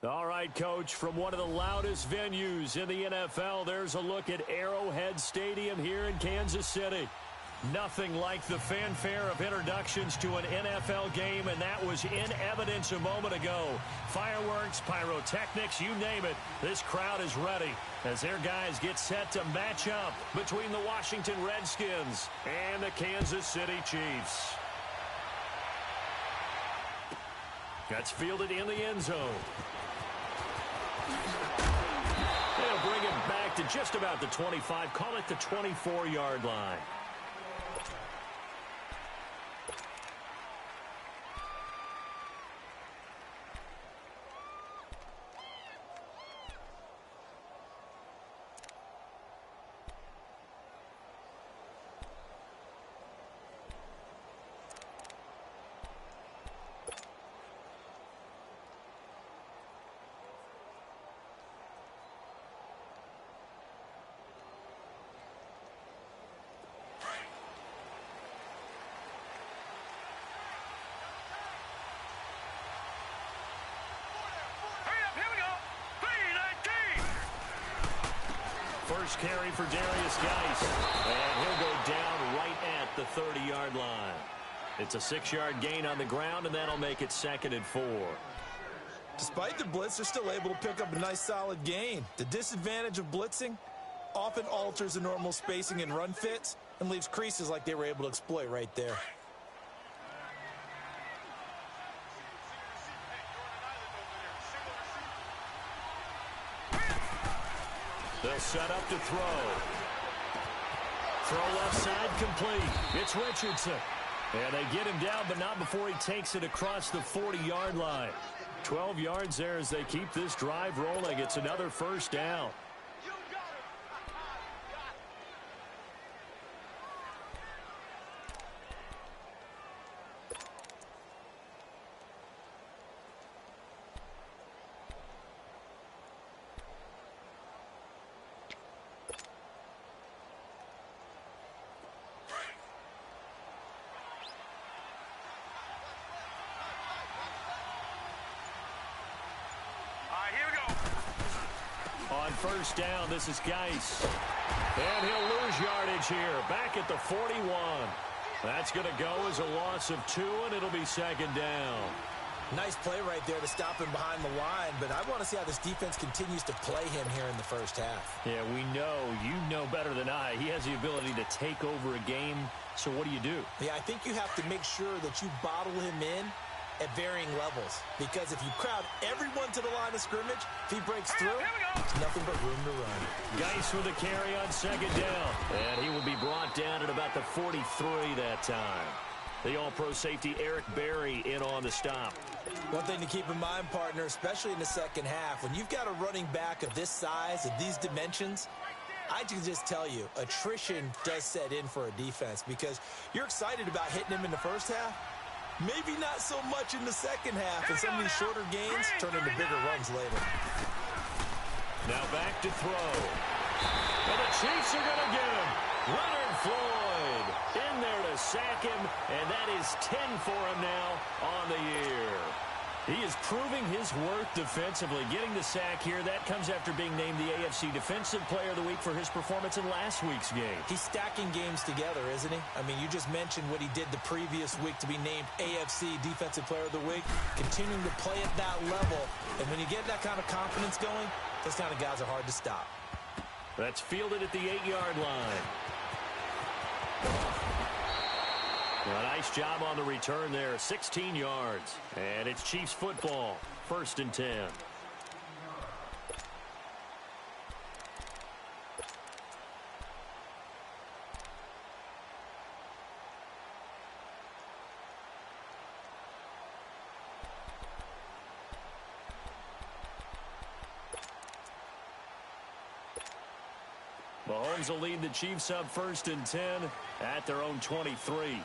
All right, Coach, from one of the loudest venues in the NFL, there's a look at Arrowhead Stadium here in Kansas City. Nothing like the fanfare of introductions to an NFL game, and that was in evidence a moment ago. Fireworks, pyrotechnics, you name it, this crowd is ready as their guys get set to match up between the Washington Redskins and the Kansas City Chiefs. That's fielded in the end zone. They'll bring it back to just about the 25, call it the 24-yard line. First carry for Darius Geis, and he'll go down right at the 30-yard line. It's a 6-yard gain on the ground, and that'll make it 2nd and 4. Despite the blitz, they're still able to pick up a nice solid gain. The disadvantage of blitzing often alters the normal spacing and run fits and leaves creases like they were able to exploit right there. They'll set up to throw. Throw left side complete. It's Richardson. And they get him down, but not before he takes it across the 40-yard line. 12 yards there as they keep this drive rolling. It's another first down. On first down, this is Geis. And he'll lose yardage here. Back at the 41. That's going to go as a loss of 2, and it'll be 2nd down. Nice play right there to stop him behind the line, but I want to see how this defense continues to play him here in the first half. Yeah, we know. You know better than I. He has the ability to take over a game, so what do? Yeah, I think you have to make sure that you bottle him in at varying levels, because if you crowd everyone to the line of scrimmage, if he breaks through, it's nothing but room to run. Geis with a carry on 2nd down, and he will be brought down at about the 43 that time. The all-pro safety Eric Berry in on the stop. One thing to keep in mind, partner, especially in the second half, when you've got a running back of this size, of these dimensions, I can just tell you, attrition does set in for a defense, because you're excited about hitting him in the first half. Maybe not so much in the second half, and some of these shorter gains turn into bigger runs later. Now back to throw. And the Chiefs are going to get him. Leonard Floyd in there to sack him, and that is 10 for him now on the year. He is proving his worth defensively, getting the sack here. That comes after being named the AFC Defensive Player of the Week for his performance in last week's game. He's stacking games together, isn't he? I mean, you just mentioned what he did the previous week to be named AFC Defensive Player of the Week, continuing to play at that level. And when you get that kind of confidence going, those kind of guys are hard to stop. That's fielded at the 8-yard line. A nice job on the return there, 16 yards. And it's Chiefs football, 1st and 10. Mahomes will lead the Chiefs up 1st and 10 at their own 23.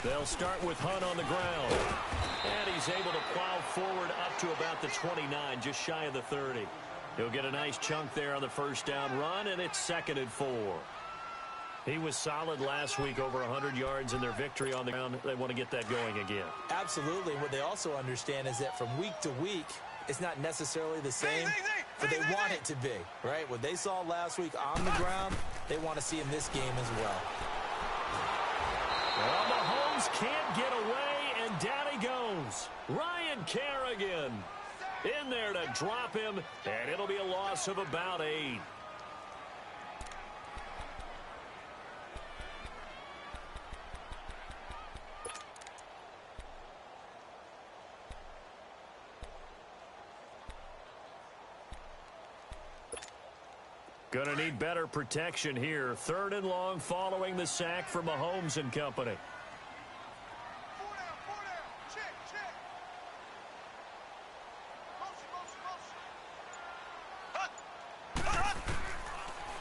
They'll start with Hunt on the ground. And he's able to plow forward up to about the 29, just shy of the 30. He'll get a nice chunk there on the first down run, and it's 2nd and 4. He was solid last week, over 100 yards in their victory on the ground. They want to get that going again. Absolutely. What they also understand is that from week to week, it's not necessarily the same, but they want it to be, right? What they saw last week on the ground, they want to see in this game as well. Well, Mahomes can't get away, and down he goes. Ryan Kerrigan in there to drop him, and it'll be a loss of about 8. Gonna need better protection here. 3rd and long following the sack from Mahomes and company.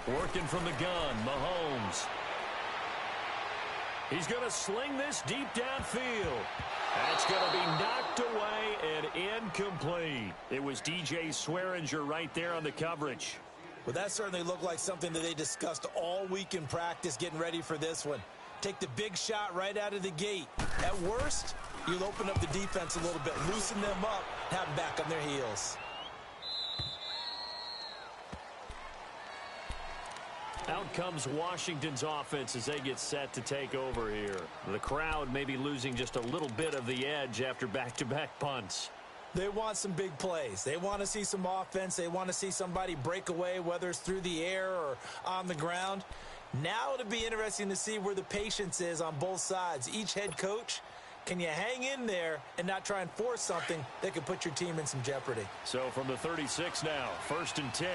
Working from the gun, Mahomes. He's going to sling this deep downfield. That's going to be knocked away and incomplete. It was DJ Swearinger right there on the coverage. Well, that certainly looked like something that they discussed all week in practice getting ready for this one. Take the big shot right out of the gate. At worst, you'll open up the defense a little bit, loosen them up, have them back on their heels. Out comes Washington's offense as they get set to take over here. The crowd may be losing just a little bit of the edge after back-to-back punts. They want some big plays. They want to see some offense. They want to see somebody break away, whether it's through the air or on the ground. Now it'll be interesting to see where the patience is on both sides. Each head coach, can you hang in there and not try and force something that could put your team in some jeopardy? So from the 36 now, 1st and 10.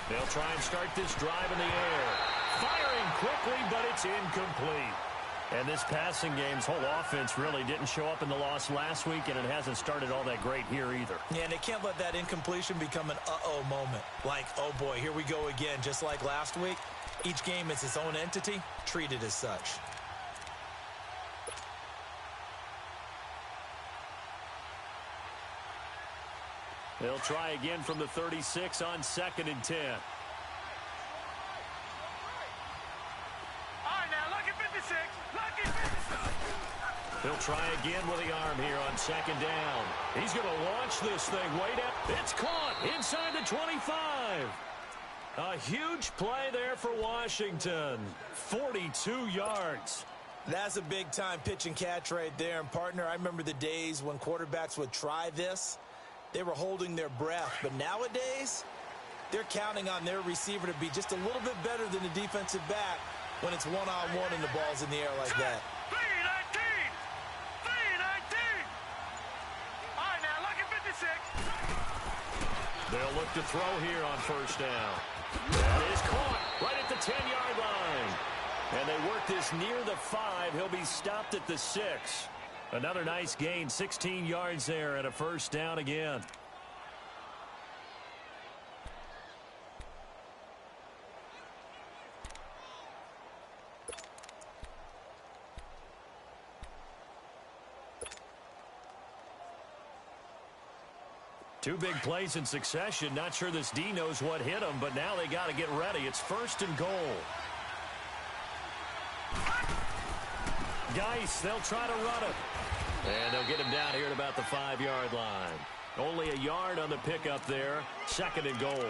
They'll try and start this drive in the air. Firing quickly, but it's incomplete. And this passing game's whole offense really didn't show up in the loss last week, and it hasn't started all that great here either. Yeah, and they can't let that incompletion become an uh-oh moment. Like, oh boy, here we go again, just like last week. Each game is its own entity, treated as such. They'll try again from the 36 on 2nd and 10. He'll try again with the arm here on 2nd down. He's going to launch this thing way down. It's caught inside the 25. A huge play there for Washington. 42 yards. That's a big-time pitch and catch right there. And, partner, I remember the days when quarterbacks would try this. They were holding their breath. But nowadays, they're counting on their receiver to be just a little bit better than the defensive back when it's one-on-one and the ball's in the air like that. They'll look to throw here on 1st down. That is caught right at the 10-yard line. And they work this near the 5. He'll be stopped at the 6. Another nice gain, 16 yards there, and a 1st down again. Two big plays in succession. Not sure this D knows what hit him, but now they got to get ready. It's 1st and goal. Geis, they'll try to run it. And they'll get him down here at about the 5-yard line. Only a yard on the pickup there. 2nd and goal.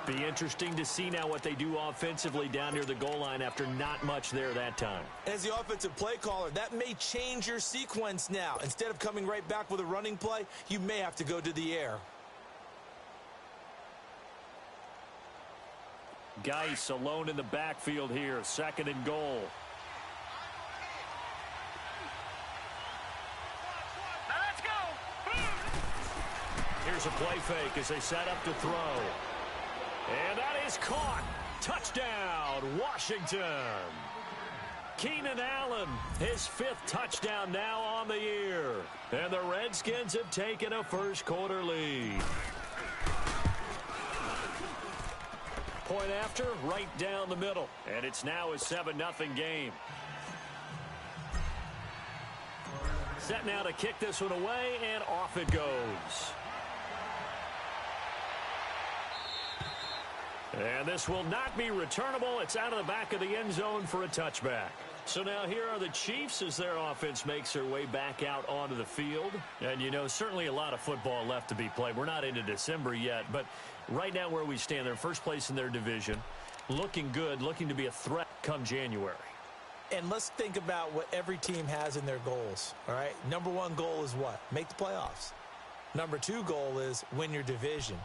Be interesting to see now what they do offensively down near the goal line after not much there that time. As the offensive play caller, that may change your sequence now. Instead of coming right back with a running play, you may have to go to the air. Geis alone in the backfield here. 2nd and goal. Here's a play fake as they set up to throw. And that is caught. Touchdown, Washington. Keenan Allen, his 5th touchdown now on the year. And the Redskins have taken a 1st quarter lead. Point after, right down the middle. And it's now a 7-0 game. Set now to kick this one away, and off it goes. And this will not be returnable. It's out of the back of the end zone for a touchback. So now here are the Chiefs as their offense makes their way back out onto the field. And, you know, certainly a lot of football left to be played. We're not into December yet, but right now where we stand, they're first place in their division. Looking good, looking to be a threat come January. And let's think about what every team has in their goals, all right? Number one goal is what? Make the playoffs. Number two goal is win your division.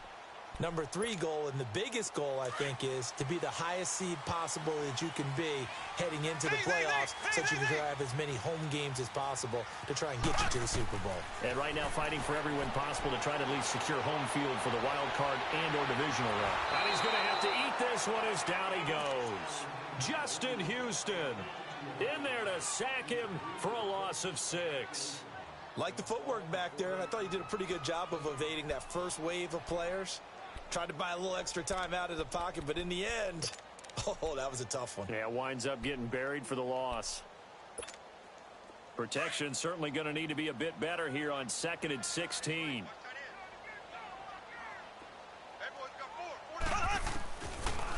Number three goal, and the biggest goal, I think, is to be the highest seed possible that you can be heading into the playoffs so that you can have as many home games as possible to try and get you to the Super Bowl. And right now fighting for every win possible to try to at least secure home field for the wild card and or divisional round. And he's going to have to eat this one as down he goes. Justin Houston in there to sack him for a loss of 6. Like the footwork back there, and I thought he did a pretty good job of evading that first wave of players. Tried to buy a little extra time out of the pocket, but in the end, oh, that was a tough one. Yeah, winds up getting buried for the loss. Protection certainly going to need to be a bit better here on 2nd and 16.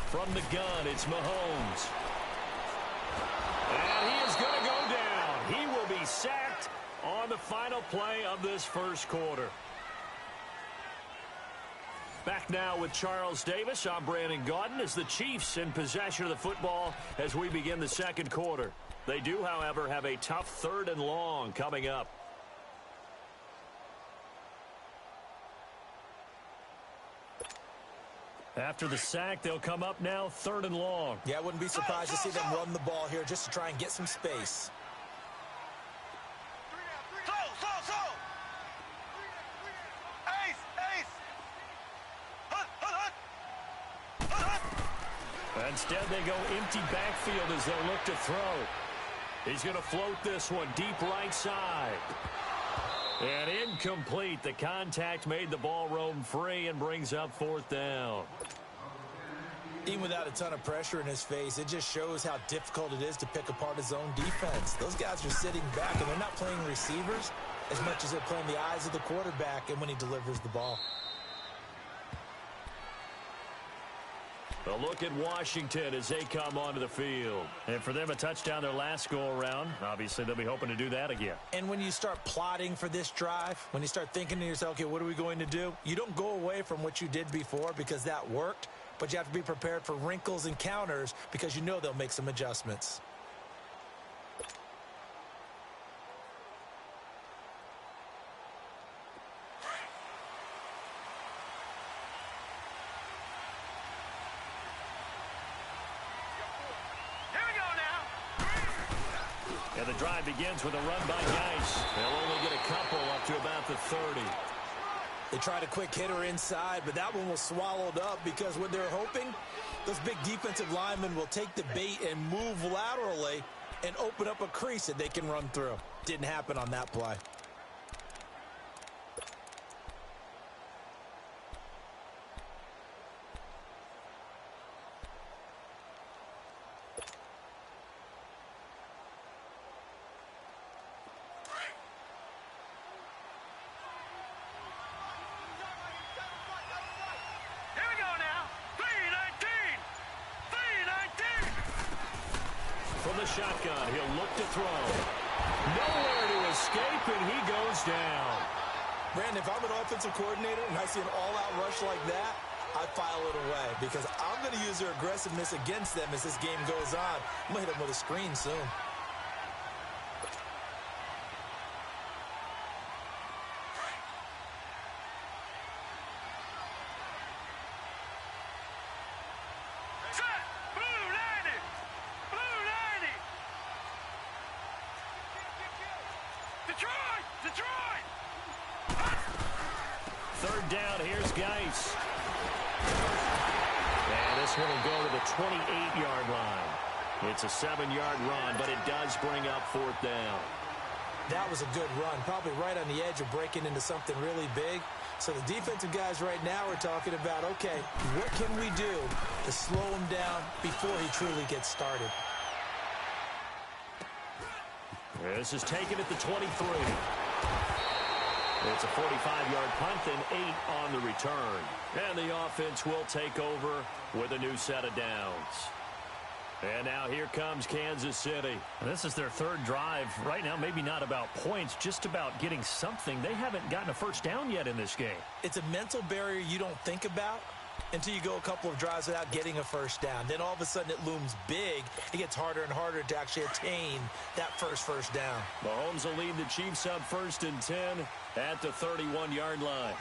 From the gun, it's Mahomes. And he is going to go down. He will be sacked on the final play of this first quarter. Back now with Charles Davis. I'm Brandon Gaudin as the Chiefs in possession of the football as we begin the second quarter. They do, however, have a tough 3rd and long coming up. After the sack, they'll come up now 3rd and long. Yeah, I wouldn't be surprised to see them run the ball here just to try and get some space. Instead, they go empty backfield as they'll look to throw. He's going to float this one deep right side. And incomplete. The contact made the ball roam free and brings up 4th down. Even without a ton of pressure in his face, it just shows how difficult it is to pick apart his own defense. Those guys are sitting back, and they're not playing receivers as much as they're playing the eyes of the quarterback and when he delivers the ball. A look at Washington as they come onto the field. And for them, a touchdown their last go-around. Obviously, they'll be hoping to do that again. And when you start plotting for this drive, when you start thinking to yourself, okay, what are we going to do? You don't go away from what you did before because that worked, but you have to be prepared for wrinkles and counters because you know they'll make some adjustments. And the drive begins with a run by Geis. They'll only get a couple up to about the 30. They tried a quick hitter inside, but that one was swallowed up because what they're hoping, those big defensive linemen will take the bait and move laterally and open up a crease that they can run through. Didn't happen on that play. From the shotgun, he'll look to throw. Nowhere to escape, and he goes down. Brandon, if I'm an offensive coordinator and I see an all-out rush like that, I file it away because I'm going to use their aggressiveness against them as this game goes on. I'm going to hit them with a screen soon. Third down, here's Geis. And this one will go to the 28-yard line. It's a 7-yard run, but it does bring up 4th down. That was a good run, probably right on the edge of breaking into something really big. So the defensive guys right now are talking about, okay, what can we do to slow him down before he truly gets started? This is taken at the 23. It's a 45-yard punt and 8 on the return. And the offense will take over with a new set of downs. And now here comes Kansas City. And this is their third drive. Right now, maybe not about points, just about getting something. They haven't gotten a first down yet in this game. It's a mental barrier you don't think about until you go a couple of drives without getting a first down. Then all of a sudden it looms big. It gets harder and harder to actually attain that first down. Mahomes will lead the Chiefs up 1st and 10 at the 31-yard line.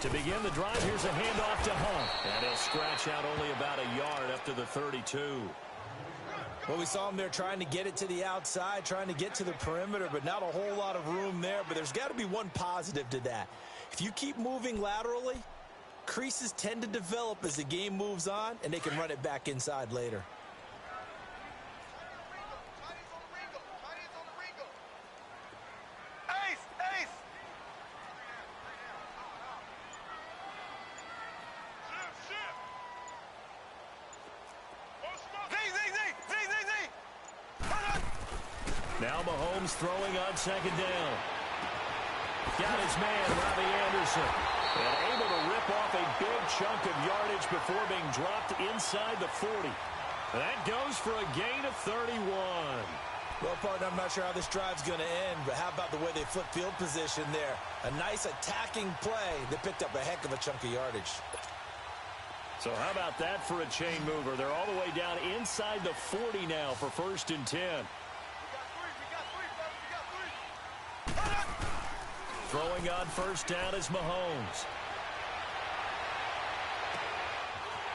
To begin the drive, here's a handoff to Hunt. And he'll scratch out only about a yard up to the 32. Well, we saw him there trying to get it to the outside, trying to get to the perimeter, but not a whole lot of room there. But there's got to be one positive to that. If you keep moving laterally, creases tend to develop as the game moves on, and they can run it back inside later. Now Mahomes throwing on 2nd down. Got his man, Robbie Anderson. And able to rip off a big chunk of yardage before being dropped inside the 40. That goes for a gain of 31. Well, partner, I'm not sure how this drive's going to end, but how about the way they flip field position there? A nice attacking play that picked up a heck of a chunk of yardage. So how about that for a chain mover? They're all the way down inside the 40 now for 1st and 10. Throwing on 1st down is Mahomes.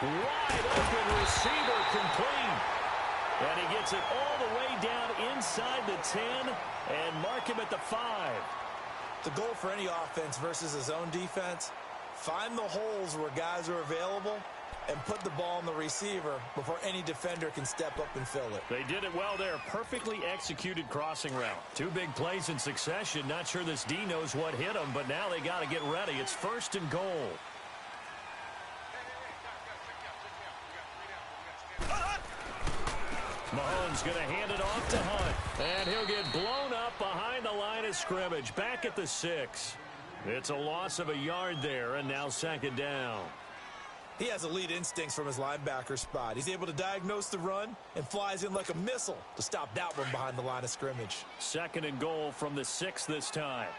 Wide open receiver complete. And he gets it all the way down inside the 10 and mark him at the 5. The goal for any offense versus a zone defense, find the holes where guys are available and put the ball on the receiver before any defender can step up and fill it. They did it well there. Perfectly executed crossing route. 2 big plays in succession. Not sure this D knows what hit them, but now they got to get ready. It's 1st and goal. Mahomes going to hand it off to Hunt. And he'll get blown up behind the line of scrimmage. Back at the 6. It's a loss of a yard there, and now 2nd down. He has elite instincts from his linebacker spot. He's able to diagnose the run and flies in like a missile to stop that one behind the line of scrimmage. 2nd and goal from the 6 this time.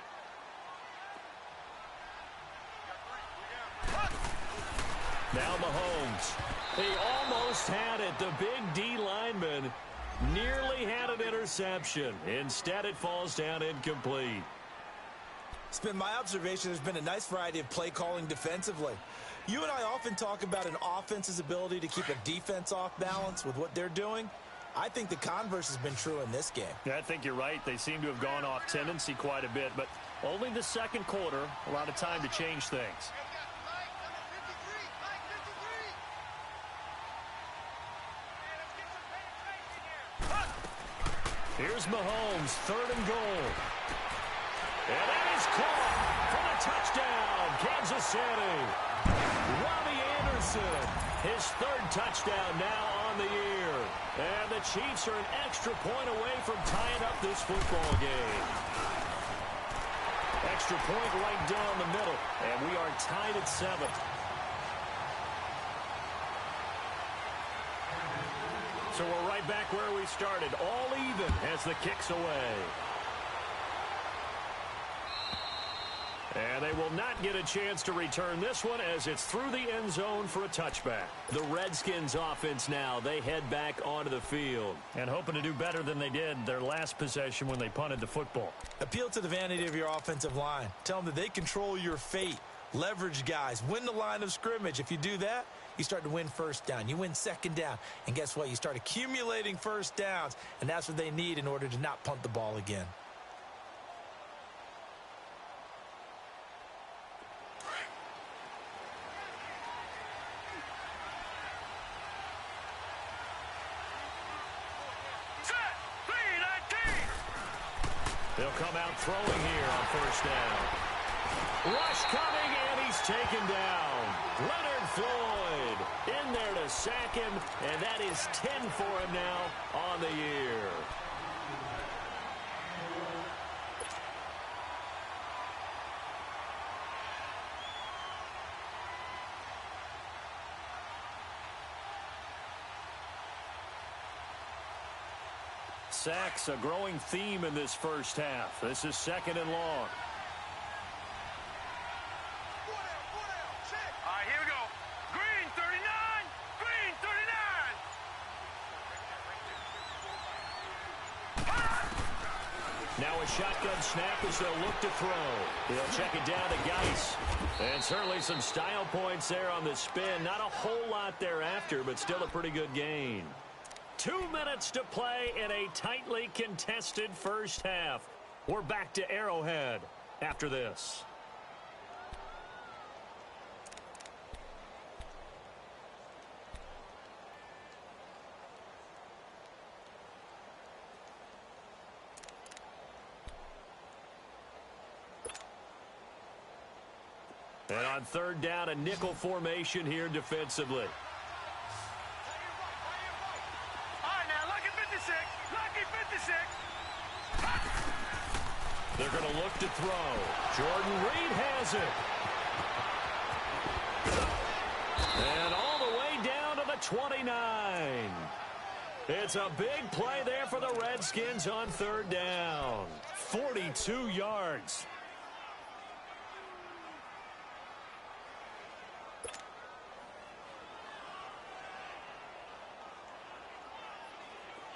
Now Mahomes. He almost had it. The big D lineman nearly had an interception. Instead, it falls down incomplete. It's been my observation there's been a nice variety of play calling defensively. You and I often talk about an offense's ability to keep a defense off balance with what they're doing. I think the converse has been true in this game. Yeah, I think you're right. They seem to have gone off tendency quite a bit, but only the 2nd quarter, a lot of time to change things. Here's Mahomes, 3rd and goal. And it is caught for the touchdown, Kansas City. Robbie Anderson, his 3rd touchdown now on the year. And the Chiefs are an extra point away from tying up this football game. Extra point right down the middle, and we are tied at 7. So we're right back where we started, all even as the kick's away. And they will not get a chance to return this one as it's through the end zone for a touchback. The Redskins offense now, they head back onto the field. And hoping to do better than they did their last possession when they punted the football. Appeal to the vanity of your offensive line. Tell them that they control your fate. Leverage guys. Win the line of scrimmage. If you do that, you start to win 1st down. You win 2nd down. And guess what? You start accumulating 1st downs. And that's what they need in order to not punt the ball again. He'll come out throwing here on first down. Rush coming, and he's taken down. Leonard Floyd in there to sack him, and that is 10 for him now on the year. Sacks, a growing theme in this first half. This is second and long. All right, here we go. Green 39. Green 39. Now a shotgun snap as they'll look to throw. They'll check it down to Geis. And certainly some style points there on the spin. Not a whole lot thereafter, but still a pretty good gain. 2 minutes to play in a tightly contested first half. We're back to Arrowhead after this. And on third down, a nickel formation here defensively. They're going to look to throw. Jordan Reed has it. And all the way down to the 29. It's a big play there for the Redskins on third down. 42 yards.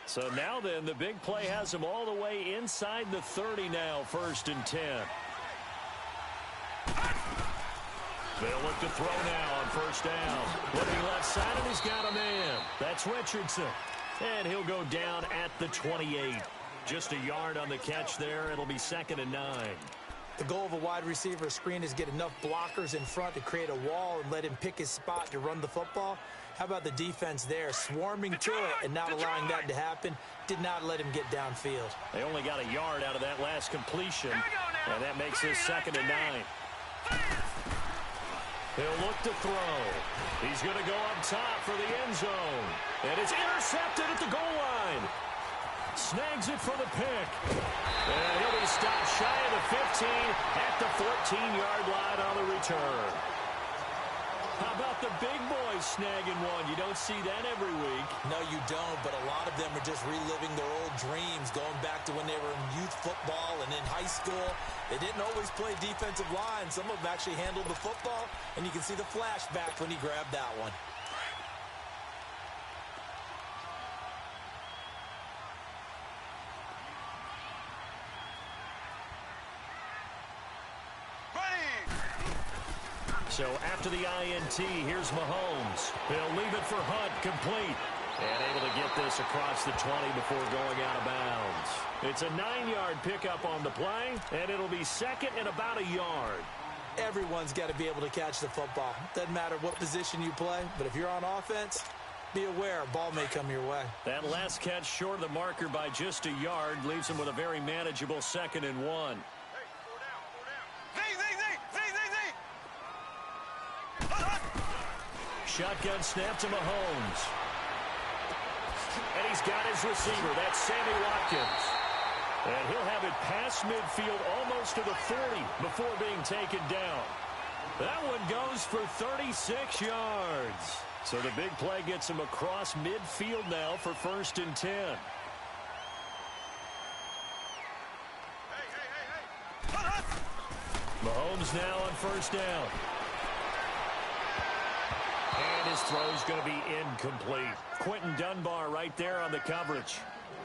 So now then, the big play has them all the way inside the 30 now, first and 10. They'll look to throw now on first down. Looking left side, and he's got a man. That's Richardson. And he'll go down at the 28. Just a yard on the catch there. It'll be second and 9. The goal of a wide receiver screen is get enough blockers in front to create a wall and let him pick his spot to run the football. How about the defense there, swarming to it and not allowing that to happen? Did not let him get downfield. They only got a yard out of that last completion, and that makes his second and 9. He'll look to throw. He's going to go up top for the end zone. And it's intercepted at the goal line. Snags it for the pick. And he'll be stopped shy of the 15 at the 14-yard line on the return. How about the big boys snagging one? You don't see that every week. No, you don't, but a lot of them are just reliving their old dreams, going back to when they were in youth football and in high school. They didn't always play defensive line. Some of them actually handled the football, and you can see the flashback when he grabbed that one. So after the INT, here's Mahomes. He'll leave it for Hunt, complete. And able to get this across the 20 before going out of bounds. It's a 9-yard pickup on the play, and it'll be second and about a yard. Everyone's got to be able to catch the football. Doesn't matter what position you play, but if you're on offense, be aware a ball may come your way. That last catch short of the marker by just a yard leaves him with a very manageable second and 1. Shotgun snap to Mahomes. And he's got his receiver. That's Sammy Watkins. And he'll have it past midfield almost to the 40 before being taken down. That one goes for 36 yards. So the big play gets him across midfield now for first and 10. Mahomes now on first down. And his throw's going to be incomplete. Quentin Dunbar right there on the coverage.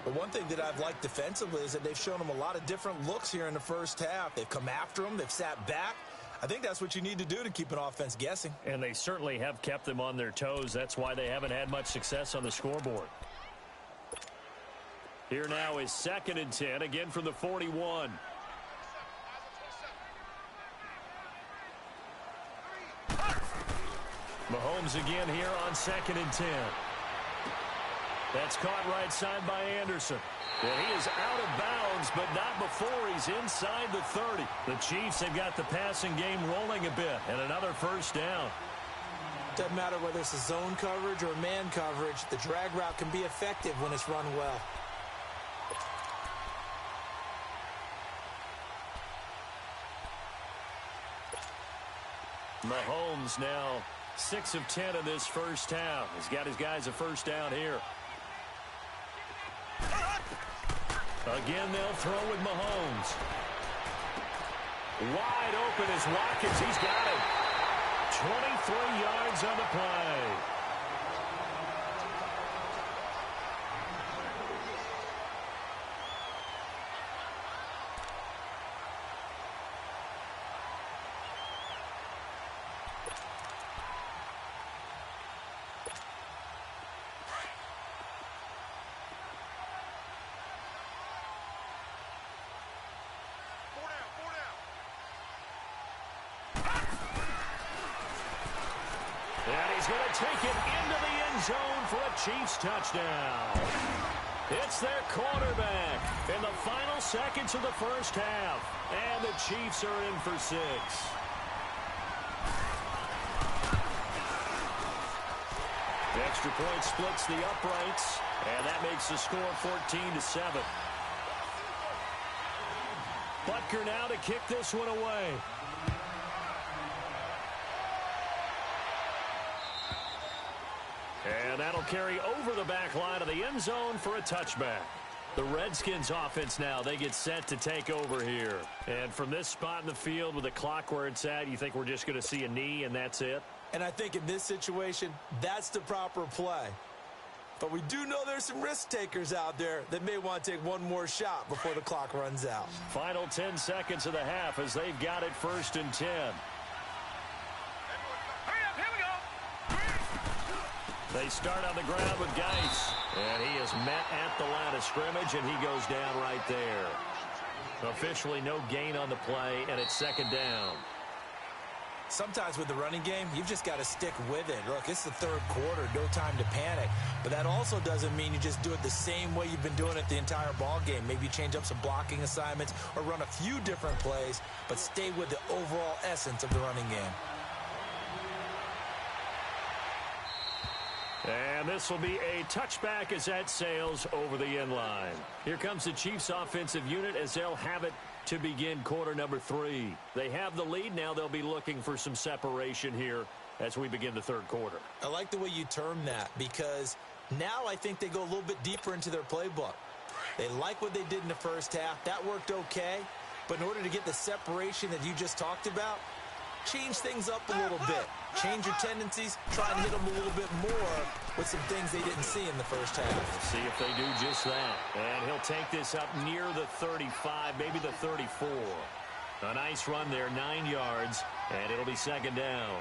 The one thing that I've liked defensively is that they've shown him a lot of different looks here in the first half. They've come after him. They've sat back. I think that's what you need to do to keep an offense guessing. And they certainly have kept them on their toes. That's why they haven't had much success on the scoreboard. Here now is second and 10, again from the 41. Mahomes again here on second and 10. That's caught right side by Anderson. And he is out of bounds, but not before he's inside the 30. The Chiefs have got the passing game rolling a bit, and another first down. Doesn't matter whether it's a zone coverage or man coverage, the drag route can be effective when it's run well. Mahomes now 6 of 10 in this first half. He's got his guys a first down here. Again, they'll throw with Mahomes. Wide open is Watkins. He's got it. 23 yards on the play. And he's going to take it into the end zone for a Chiefs touchdown. It's their quarterback in the final seconds of the first half. And the Chiefs are in for 6. The extra point splits the uprights, and that makes the score 14-7. Butker now to kick this one away. And that'll carry over the back line of the end zone for a touchback. The Redskins offense now, they get set to take over here. And from this spot in the field with the clock where it's at, you think we're just going to see a knee and that's it? And I think in this situation, that's the proper play. But we do know there's some risk takers out there that may want to take one more shot before the clock runs out. Final 10 seconds of the half as they've got it 1st and 10. They start on the ground with Geis. And he is met at the line of scrimmage, and he goes down right there. Officially no gain on the play, and it's 2nd down. Sometimes with the running game, you've just got to stick with it. Look, it's the 3rd quarter, no time to panic. But that also doesn't mean you just do it the same way you've been doing it the entire ball game. Maybe change up some blocking assignments or run a few different plays, but stay with the overall essence of the running game. And this will be a touchback as that sails over the end line. Here comes the Chiefs offensive unit as they'll have it to begin quarter number 3. They have the lead. Now they'll be looking for some separation here as we begin the 3rd quarter. I like the way you term that because now I think they go a little bit deeper into their playbook. They like what they did in the first half. That worked okay. But in order to get the separation that you just talked about, change things up a little bit. Change your tendencies. Try and hit them a little bit more with some things they didn't see in the first half. See if they do just that. And he'll take this up near the 35, maybe the 34. A nice run there, 9 yards, and it'll be 2nd down.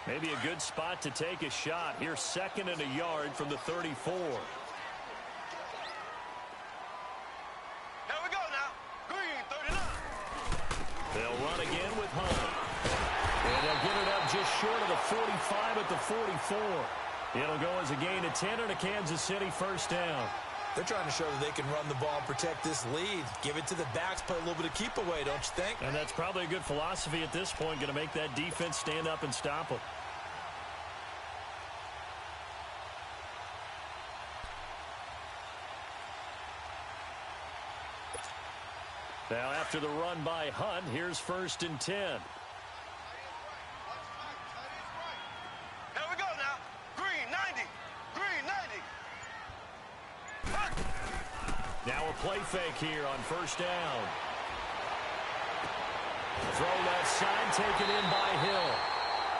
Maybe a good spot to take a shot. Here, 2nd and a yard from the 34. Here we go now. Green, 39. They'll run again with Hunt. And they'll get it up just short of the 45 at the 44. It'll go as a gain of 10 and a Kansas City first down. They're trying to show that they can run the ball and protect this lead. Give it to the backs, play a little bit of keep away, don't you think? And that's probably a good philosophy at this point, going to make that defense stand up and stop them. Now after the run by Hunt, here's 1st and 10. Here we go now. Green, 90. Green, 90. Now a play fake here on 1st down. Throw left side, taken in by Hill.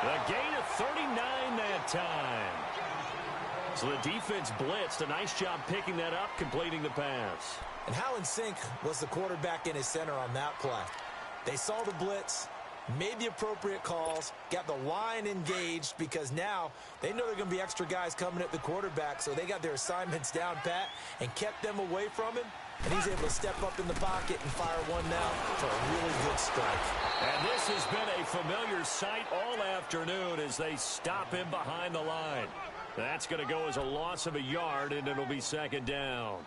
The gain of 39 that time. So the defense blitzed. A nice job picking that up, completing the pass. And how in sync was the quarterback and his center on that play? They saw the blitz, made the appropriate calls, got the line engaged because now they know there are going to be extra guys coming at the quarterback, so they got their assignments down pat and kept them away from him, and he's able to step up in the pocket and fire one now for a really good strike. And this has been a familiar sight all afternoon as they stop him behind the line. That's going to go as a loss of a yard, and it'll be 2nd down.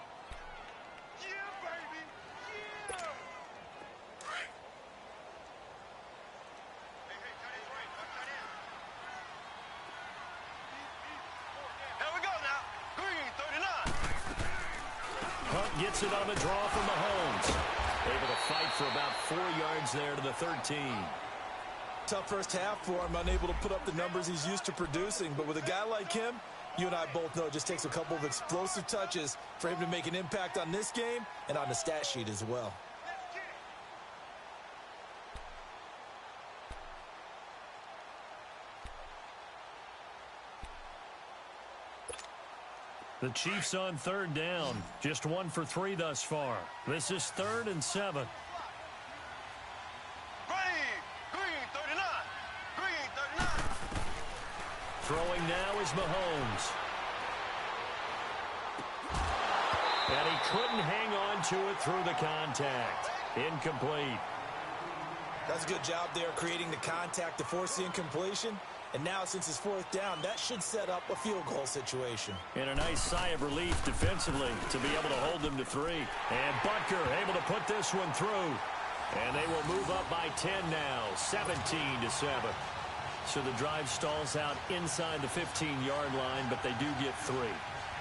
gets it on the draw from Mahomes. Able to fight for about 4 yards there to the 13. Tough first half for him, unable to put up the numbers he's used to producing. But with a guy like him, you and I both know it just takes a couple of explosive touches for him to make an impact on this game and on the stat sheet as well. The Chiefs on 3rd down. Just 1 for 3 thus far. This is 3rd and 7. Green 39. Green 39. Throwing now is Mahomes. And he couldn't hang on to it through the contact. Incomplete. That's a good job there creating the contact to force the incompletion. And now, since it's 4th down, that should set up a field goal situation. And a nice sigh of relief defensively to be able to hold them to 3. And Butker able to put this one through. And they will move up by 10 now, 17-7. So the drive stalls out inside the 15-yard line, but they do get 3.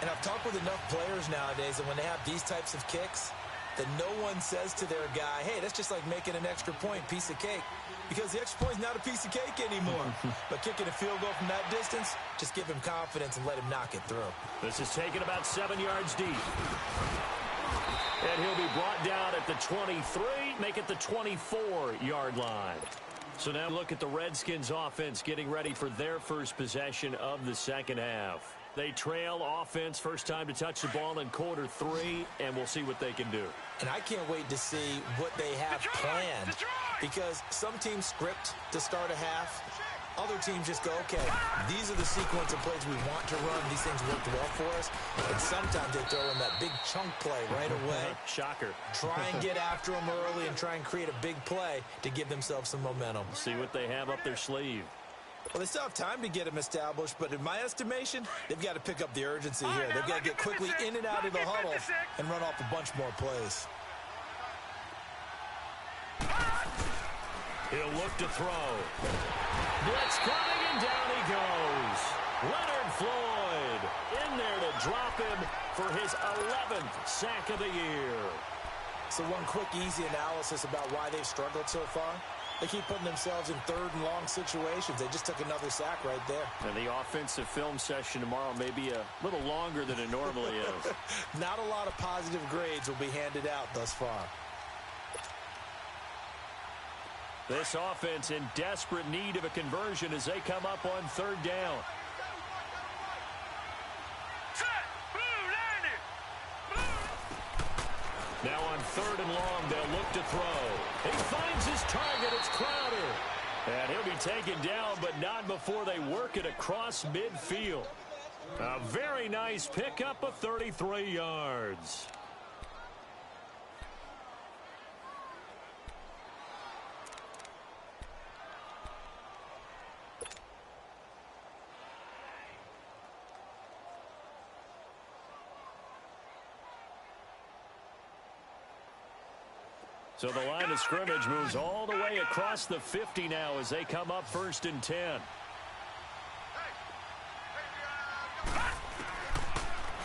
And I've talked with enough players nowadays that when they have these types of kicks, that no one says to their guy, hey, that's just like making an extra point, piece of cake. Because the extra point is not a piece of cake anymore. But kicking a field goal from that distance, just give him confidence and let him knock it through. This is taken about 7 yards deep. And he'll be brought down at the 23, make it the 24-yard line. So now look at the Redskins offense getting ready for their first possession of the second half. They trail offense, first time to touch the ball in quarter 3, and we'll see what they can do. And I can't wait to see what they have planned. Because some teams script to start a half. Other teams just go, okay, these are the sequence of plays we want to run. These things worked well for us. And sometimes they throw in that big chunk play right away. Shocker. Try and get after them early and try and create a big play to give themselves some momentum. See what they have up their sleeve. Well, they still have time to get them established, but in my estimation, they've got to pick up the urgency here. They've got to get quickly in and out of the huddle and run off a bunch more plays. He'll look to throw. Blitz coming, and down he goes. Leonard Floyd in there to drop him for his 11th sack of the year. So one quick, easy analysis about why they've struggled so far. They keep putting themselves in 3rd and long situations. They just took another sack right there. And the offensive film session tomorrow may be a little longer than it normally is. Not a lot of positive grades will be handed out thus far. This offense in desperate need of a conversion as they come up on 3rd down. Now on 3rd and long, they'll look to throw. He finds his target. It's Crowder. And he'll be taken down, but not before they work it across midfield. A very nice pickup of 33 yards. So the line of scrimmage moves all the way across the 50 now as they come up 1st and 10.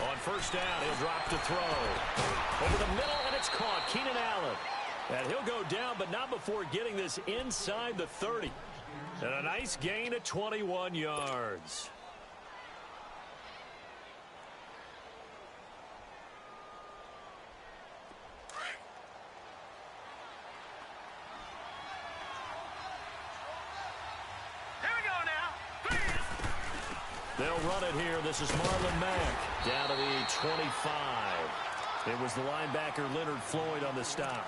On 1st down, he'll drop to throw. Over the middle, and it's caught. Keenan Allen. And he'll go down, but not before getting this inside the 30. And a nice gain of 21 yards. They'll run it here. This is Marlon Mack down to the 25. It was the linebacker Leonard Floyd on the stop.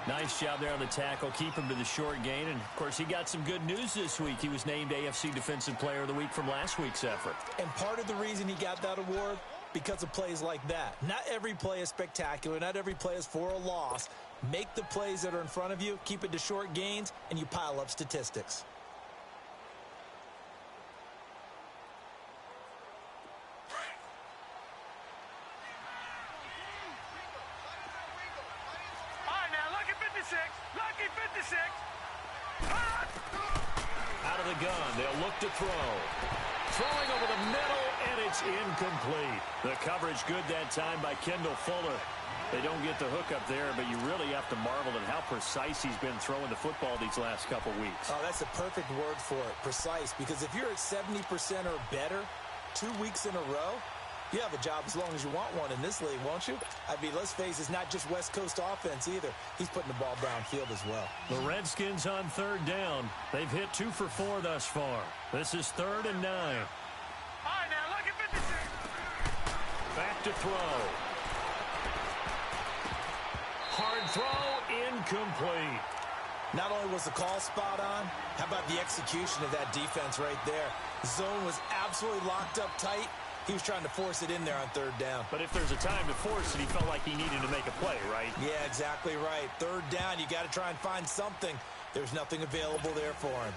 Nice job there on the tackle. Keep him to the short gain. And, of course, he got some good news this week. He was named AFC Defensive Player of the Week from last week's effort. And part of the reason he got that award, because of plays like that. Not every play is spectacular. Not every play is for a loss. Make the plays that are in front of you, keep it to short gains, and you pile up statistics. Out of the gun, they'll look to throw. Throwing over the middle, and it's incomplete. The coverage good that time by Kendall Fuller. They don't get the hook up there, but you really have to marvel at how precise he's been throwing the football these last couple weeks. Oh, that's the perfect word for it, precise, because if you're at 70% or better 2 weeks in a row, you have a job as long as you want one in this league, won't you? I mean, let's face it, it's not just West Coast offense either. He's putting the ball downfield as well. The Redskins on third down. They've hit 2 for 4 thus far. This is 3rd and 9. All right, now look at 56. Back to throw. Hard throw, incomplete. Not only was the call spot on, how about the execution of that defense right there? The zone was absolutely locked up tight. He was trying to force it in there on 3rd down. But if there's a time to force it, he felt like he needed to make a play, right? Yeah, exactly right. 3rd down, you got to try and find something. There's nothing available there for him.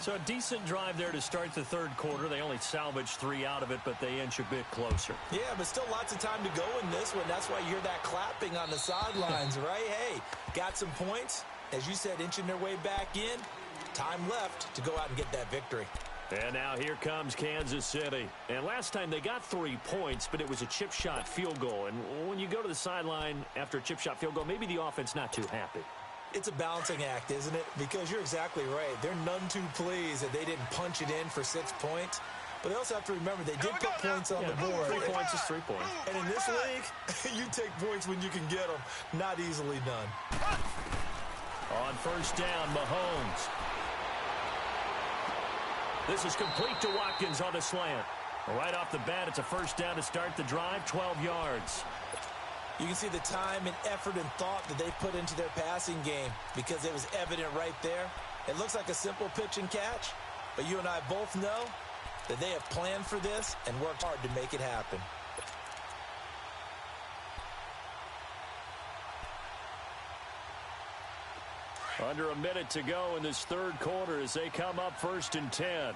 So a decent drive there to start the 3rd quarter. They only salvaged 3 out of it, but they inch a bit closer. Yeah, but still lots of time to go in this one. That's why you hear that clapping on the sidelines, right? Hey, got some points. As you said, inching their way back in. Time left to go out and get that victory. And now here comes Kansas City. And last time they got 3 points, but it was a chip shot field goal. And when you go to the sideline after a chip shot field goal, maybe the offense not too happy. It's a balancing act, isn't it? Because you're exactly right. They're none too pleased that they didn't punch it in for 6 points. But they also have to remember they did put points on the board. 3 points is 3 points. And in this league, you take points when you can get them. Not easily done. On 1st down, Mahomes. This is complete to Watkins on a slant. Right off the bat, it's a 1st down to start the drive, 12 yards. You can see the time and effort and thought that they put into their passing game because it was evident right there. It looks like a simple pitch and catch, but you and I both know that they have planned for this and worked hard to make it happen. Under a minute to go in this 3rd quarter as they come up 1st and 10.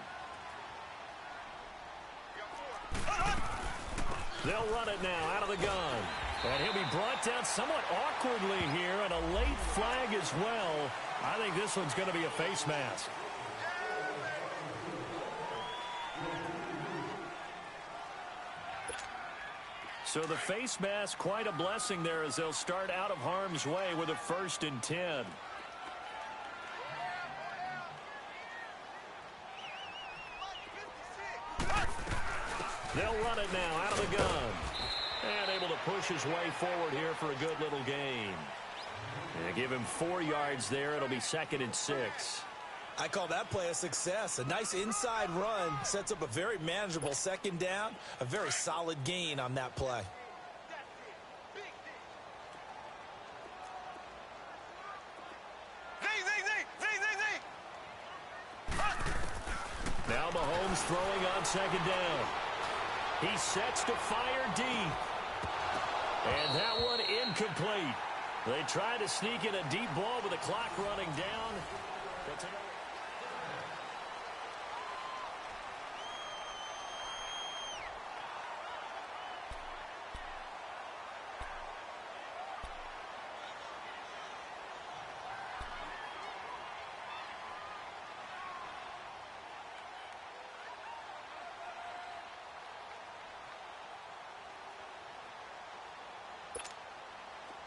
They'll run it now out of the gun. And he'll be brought down somewhat awkwardly here, and a late flag as well. I think this one's going to be a face mask. So the face mask, quite a blessing there as they'll start out of harm's way with a 1st and 10. They'll run it now out of the gun. And able to push his way forward here for a good little gain. And give him 4 yards there. It'll be 2nd and 6. I call that play a success. A nice inside run sets up a very manageable 2nd down. A very solid gain on that play. Now Mahomes throwing on 2nd down. He sets to fire deep. And that one incomplete. They try to sneak in a deep ball with the clock running down.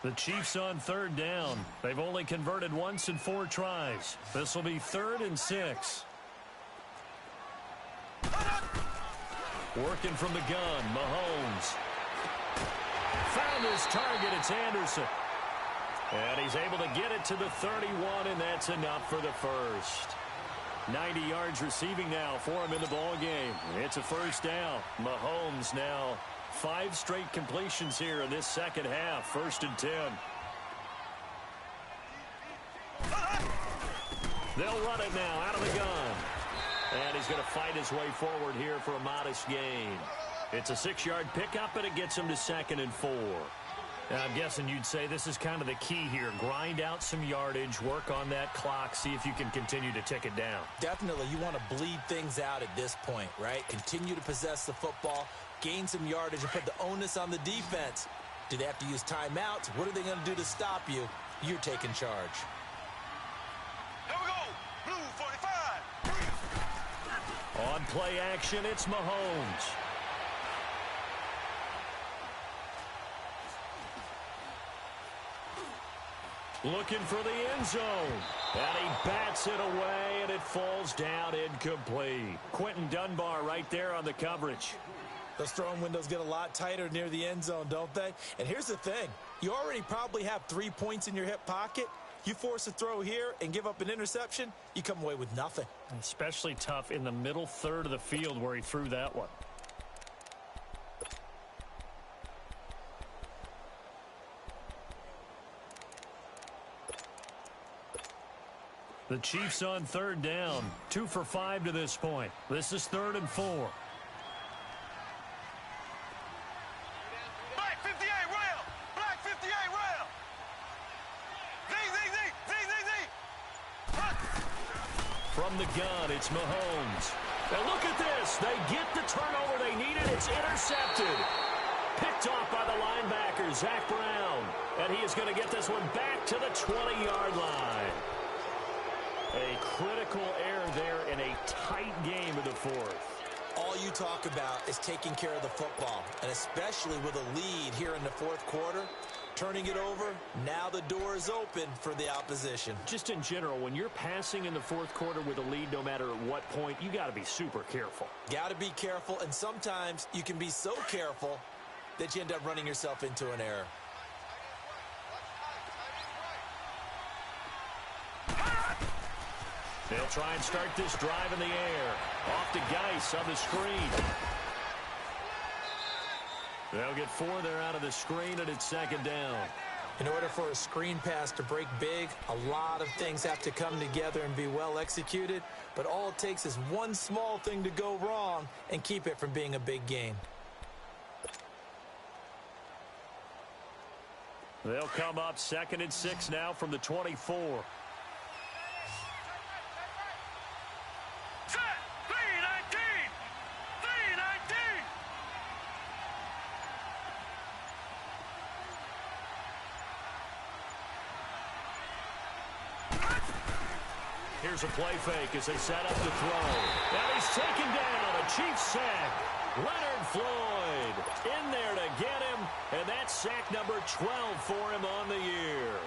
The Chiefs on 3rd down. They've only converted once in 4 tries. This will be 3rd and 6. Working from the gun, Mahomes. Found his target, it's Anderson. And he's able to get it to the 31, and that's enough for the first. 90 yards receiving now for him in the ball game. It's a 1st down. Mahomes now 5 straight completions here in this 2nd half. 1st and 10. They'll run it now out of the gun. And he's going to fight his way forward here for a modest gain. It's a 6-yard pickup, and it gets him to 2nd and 4. Now, I'm guessing you'd say this is kind of the key here. Grind out some yardage, work on that clock, see if you can continue to tick it down. Definitely, you want to bleed things out at this point, right? Continue to possess the football, gain some yardage, and put the onus on the defense. Do they have to use timeouts? What are they going to do to stop you? You're taking charge. Here we go. Blue 45. On play action, it's Mahomes. Looking for the end zone. And he bats it away, and it falls down incomplete. Quentin Dunbar right there on the coverage. Those throwing windows get a lot tighter near the end zone, don't they? And here's the thing. You already probably have 3 points in your hip pocket. You force a throw here and give up an interception, you come away with nothing. Especially tough in the middle third of the field where he threw that one. The Chiefs on third down. 2 for 5 to this point. This is 3rd and 4. Black 58 rail. Black 58 rail. Z. From the gun, it's Mahomes. And look at this. They get the turnover they needed. It's intercepted. Picked off by the linebacker, Zach Brown. And he is going to get this one back to the 20-yard line. A critical error there in a tight game in the fourth. All you talk about is taking care of the football, and especially with a lead here in the fourth quarter, turning it over, now the door is open for the opposition. Just in general, when you're passing in the fourth quarter with a lead, no matter at what point, you got to be super careful. Got to be careful, and sometimes you can be so careful that you end up running yourself into an error. They'll try and start this drive in the air. Off to Geis on the screen. They'll get 4 there out of the screen, and it's 2nd down. In order for a screen pass to break big, a lot of things have to come together and be well executed, but all it takes is one small thing to go wrong and keep it from being a big game. They'll come up 2nd and 6 now from the 24. Here's a play fake as they set up to throw. And he's taken down. A Chiefs sack. Leonard Floyd in there to get him. And that's sack number 12 for him on the year.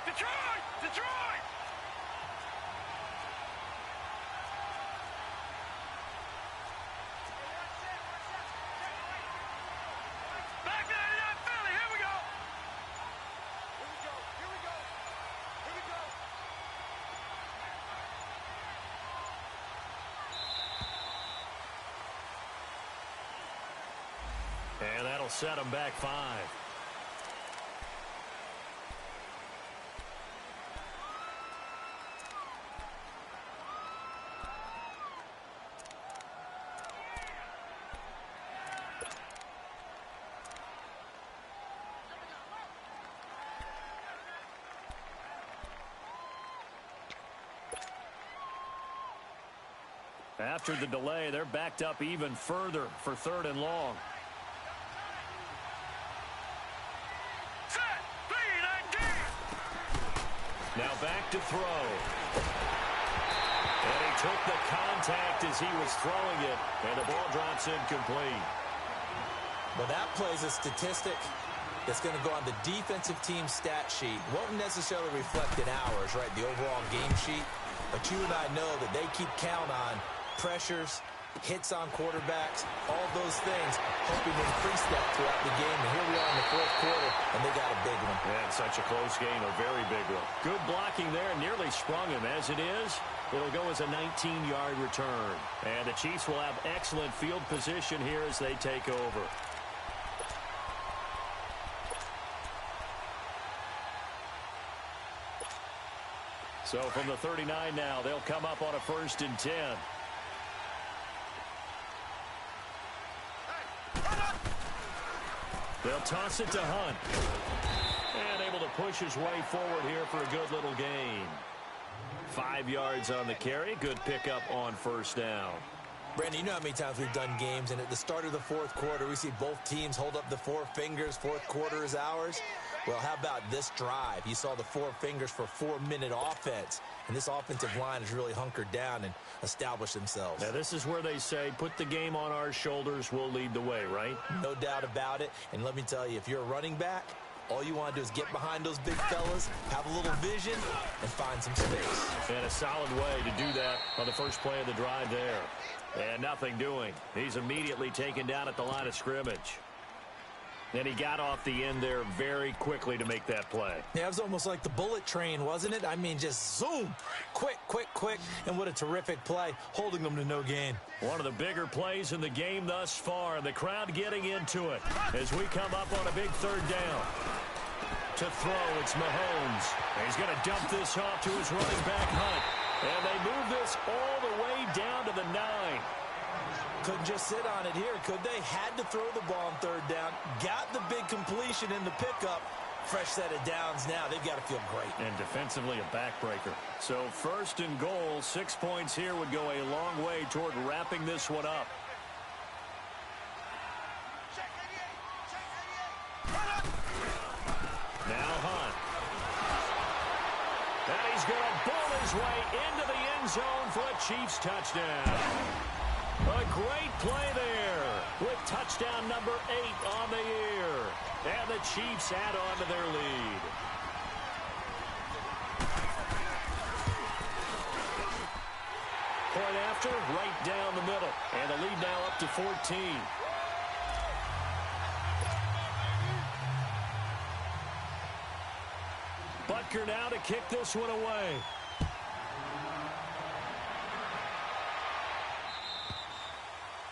Detroit! Detroit! Back 99 Philly. Here we go. And that'll set him back 5. After the delay, they're backed up even further for 3rd and long. Set. 3-19. Now back to throw. And he took the contact as he was throwing it, and the ball drops incomplete. Well, that plays a statistic that's going to go on the defensive team stat sheet. Won't necessarily reflect in ours, right, the overall game sheet. But you and I know that they keep count on pressures, hits on quarterbacks, all those things, hoping to increase that throughout the game. And here we are in the fourth quarter, and they got a big one. And such a close game, a very big one. Good blocking there, nearly sprung him. As it is, it'll go as a 19-yard return. And the Chiefs will have excellent field position here as they take over. So from the 39 now, they'll come up on a 1st and 10. They'll toss it to Hunt. And able to push his way forward here for a good little gain. 5 yards on the carry. Good pickup on 1st down. Brandon, you know how many times we've done games, and at the start of the fourth quarter, we see both teams hold up the 4 fingers, fourth quarter is ours. Well, how about this drive? You saw the four fingers for 4-minute offense, and this offensive line has really hunkered down and established themselves. Now, this is where they say, put the game on our shoulders, we'll lead the way, right? No doubt about it. And let me tell you, if you're a running back, all you want to do is get behind those big fellas, have a little vision, and find some space. And a solid way to do that on the first play of the drive there. And nothing doing. He's immediately taken down at the line of scrimmage. And he got off the end there very quickly to make that play. Yeah, it was almost like the bullet train, wasn't it? I mean, just zoom, quick, quick, quick, and what a terrific play, holding them to no gain. One of the bigger plays in the game thus far, and the crowd getting into it as we come up on a big third down. To throw, it's Mahomes. And he's going to dump this off to his running back, Hunt. And they move this all the way down to the 9. Couldn't just sit on it here, could they? Had to throw the ball on third down. Got the big completion in the pickup. Fresh set of downs now. They've got to feel great. And defensively a backbreaker. So first and goal, 6 points here would go a long way toward wrapping this one up. Now Hunt. And he's going to bowl his way into the end zone for a Chiefs touchdown. A great play there with touchdown number 8 on the year. And the Chiefs add on to their lead. Point after, right down the middle. And the lead now up to 14. Butker now to kick this one away.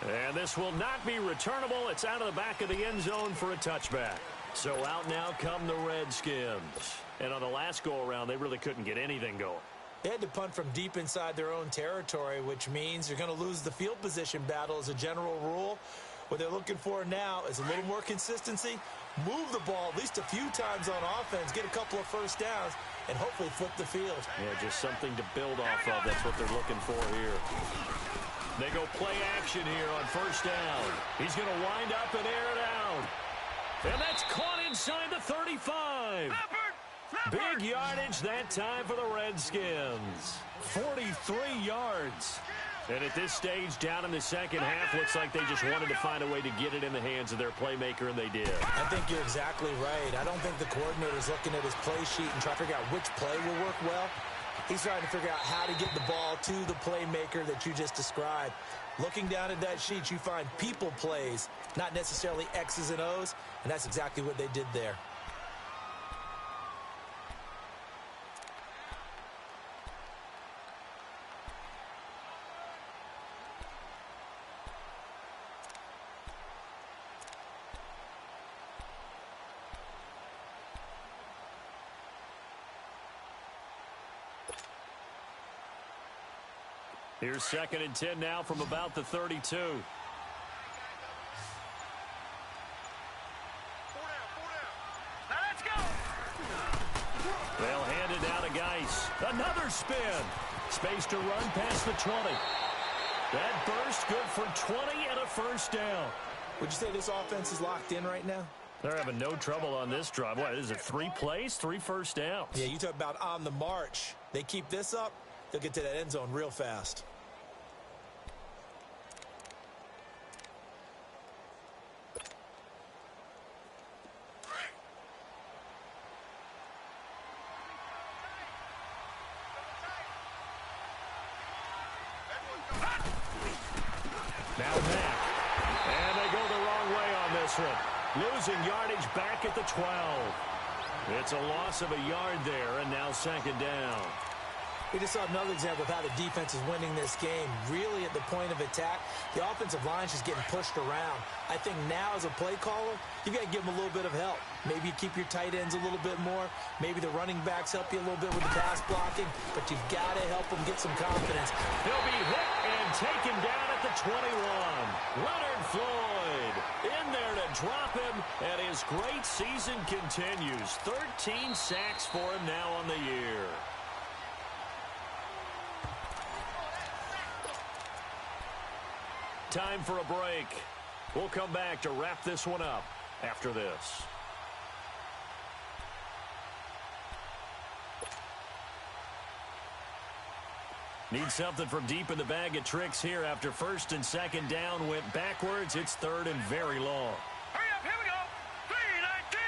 And this will not be returnable. It's out of the back of the end zone for a touchback. So out now come the Redskins. And on the last go-around, they really couldn't get anything going. They had to punt from deep inside their own territory, which means you're going to lose the field position battle as a general rule. What they're looking for now is a little more consistency, move the ball at least a few times on offense, get a couple of first downs, and hopefully flip the field. Yeah, just something to build off of. That's what they're looking for here. They go play action here on first down. He's going to wind up and air it out. And that's caught inside the 35. Big yardage that time for the Redskins. 43 yards. And at this stage, down in the second half, looks like they just wanted to find a way to get it in the hands of their playmaker, and they did. I think you're exactly right. I don't think the coordinator's looking at his play sheet and trying to figure out which play will work well. He's trying to figure out how to get the ball to the playmaker that you just described. Looking down at that sheet, you find people plays, not necessarily X's and O's, and that's exactly what they did there. Here's 2nd and 10 now from about the 32. They'll hand it down to Geis. Another spin. Space to run past the 20. That burst good for 20 and a first down. Would you say this offense is locked in right now? They're having no trouble on this drive. What is it, 3 plays, 3 first downs? Yeah, you talk about on the march. They keep this up, they'll get to that end zone real fast. Now Mack. And they go the wrong way on this one. Losing yardage back at the 12. It's a loss of a yard there, and now 2nd down. We just saw another example of how the defense is winning this game. Really at the point of attack, the offensive line is just getting pushed around. I think now as a play caller, you got to give them a little bit of help. Maybe you keep your tight ends a little bit more. Maybe the running backs help you a little bit with the pass blocking. But you've got to help them get some confidence. He'll be hit and taken down at the 21. Leonard Floyd in there to drop him, and his great season continues. 13 sacks for him now on the year. Time for a break. We'll come back to wrap this one up after this. Need something from deep in the bag of tricks here after first and second down went backwards. It's third and very long. Hurry up, here we go. 319.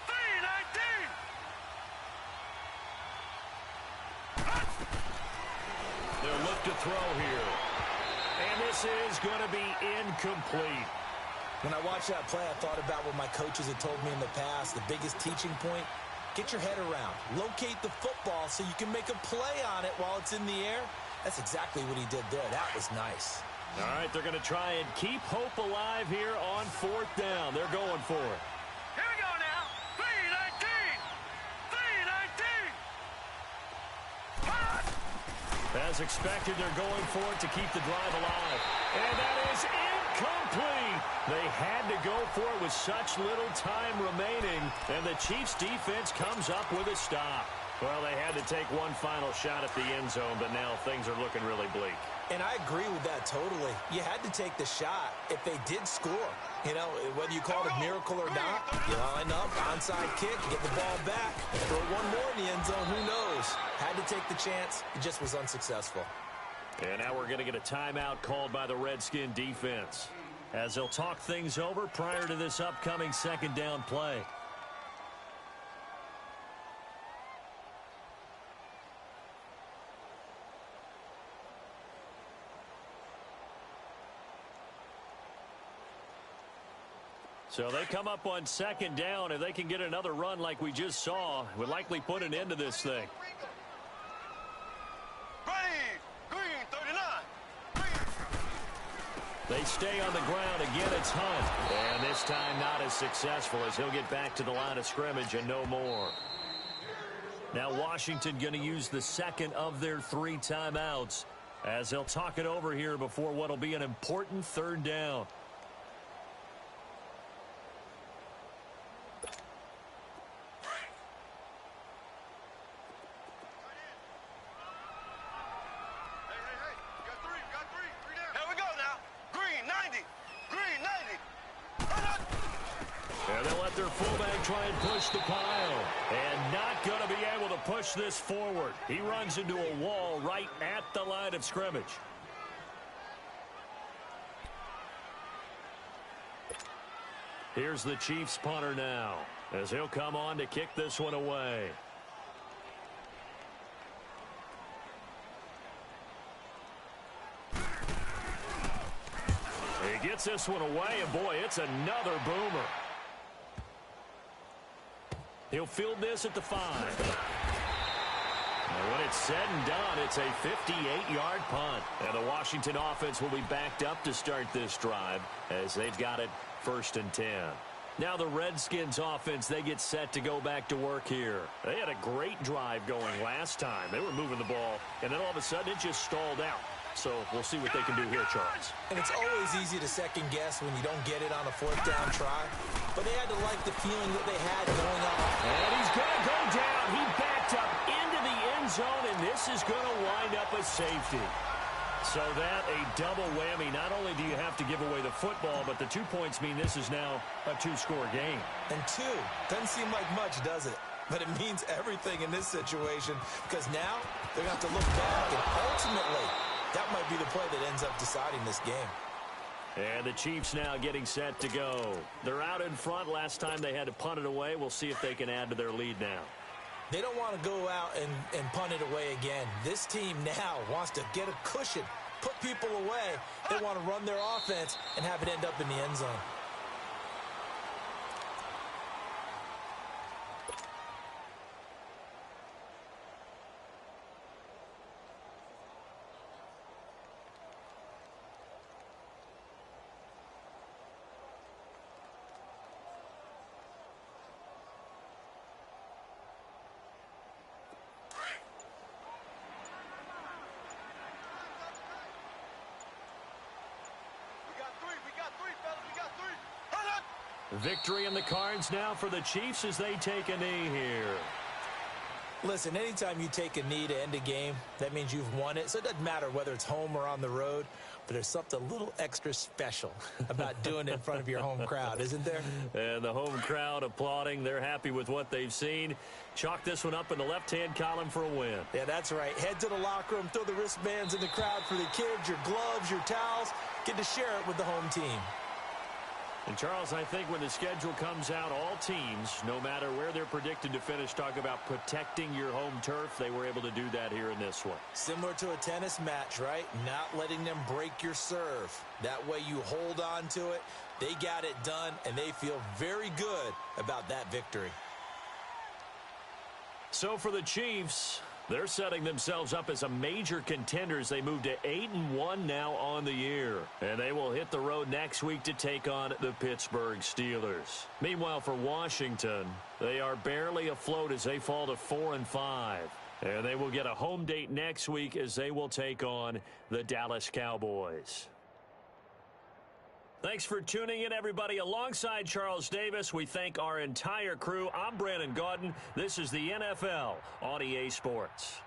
319. They'll look to throw here. And this is going to be incomplete. When I watched that play, I thought about what my coaches had told me in the past. The biggest teaching point, get your head around. Locate the football so you can make a play on it while it's in the air. That's exactly what he did there. That was nice. All right, they're going to try and keep hope alive here on fourth down. They're going for it. Here we go now. 319. 319. As expected, they're going for it to keep the drive alive. And that is incomplete. They had to go for it with such little time remaining. And the Chiefs' defense comes up with a stop. Well, they had to take one final shot at the end zone, but now things are looking really bleak. And I agree with that totally. You had to take the shot if they did score. You know, whether you call it a miracle or not, you line up, onside kick, get the ball back, throw one more in the end zone, who knows? Had to take the chance. It just was unsuccessful. And now we're going to get a timeout called by the Redskin defense as they'll talk things over prior to this upcoming second down play. So they come up on second down. If they can get another run like we just saw, would likely put an end to this thing. Green 39. They stay on the ground. Again, it's Hunt. And this time not as successful as he'll get back to the line of scrimmage and no more. Now Washington going to use the second of their 3 timeouts as they'll talk it over here before what will be an important third down. Try and push the pile, and not going to be able to push this forward. He runs into a wall right at the line of scrimmage. Here's the Chiefs punter now, as he'll come on to kick this one away. He gets this one away, and boy, it's another boomer. He'll field this at the 5. And when it's said and done, it's a 58-yard punt. And the Washington offense will be backed up to start this drive as they've got it 1st and 10. Now the Redskins offense, they get set to go back to work here. They had a great drive going last time. They were moving the ball, and then all of a sudden it just stalled out. So we'll see what they can do here, Charles. And it's always easy to second guess when you don't get it on a 4th down try. But they had to like the feeling that they had going on. And he's going to go down. He backed up into the end zone, and this is going to wind up a safety. So that a double whammy. Not only do you have to give away the football, but the 2 points mean this is now a 2-score game. And 2 doesn't seem like much, does it? But it means everything in this situation because now they're going to have to look back, and ultimately that might be the play that ends up deciding this game. And the Chiefs now getting set to go. They're out in front. Last time they had to punt it away. We'll see if they can add to their lead now. They don't want to go out and punt it away again. This team now wants to get a cushion, put people away. They want to run their offense and have it end up in the end zone. Victory in the cards now for the Chiefs as they take a knee here. Listen, anytime you take a knee to end a game, that means you've won it. So it doesn't matter whether it's home or on the road. But there's something a little extra special about doing it in front of your home crowd, isn't there? And the home crowd applauding. They're happy with what they've seen. Chalk this one up in the left-hand column for a win. Yeah, that's right. Head to the locker room, throw the wristbands in the crowd for the kids, your gloves, your towels. Get to share it with the home team. And, Charles, I think when the schedule comes out, all teams, no matter where they're predicted to finish, talk about protecting your home turf. They were able to do that here in this one. Similar to a tennis match, right? Not letting them break your serve. That way you hold on to it. They got it done, and they feel very good about that victory. So for the Chiefs, they're setting themselves up as a major contender as they move to 8-1 now on the year. And they will hit the road next week to take on the Pittsburgh Steelers. Meanwhile, for Washington, they are barely afloat as they fall to 4-5. And they will get a home date next week as they will take on the Dallas Cowboys. Thanks for tuning in, everybody. Alongside Charles Davis, we thank our entire crew. I'm Brandon Gaudin. This is the NFL on EA Sports.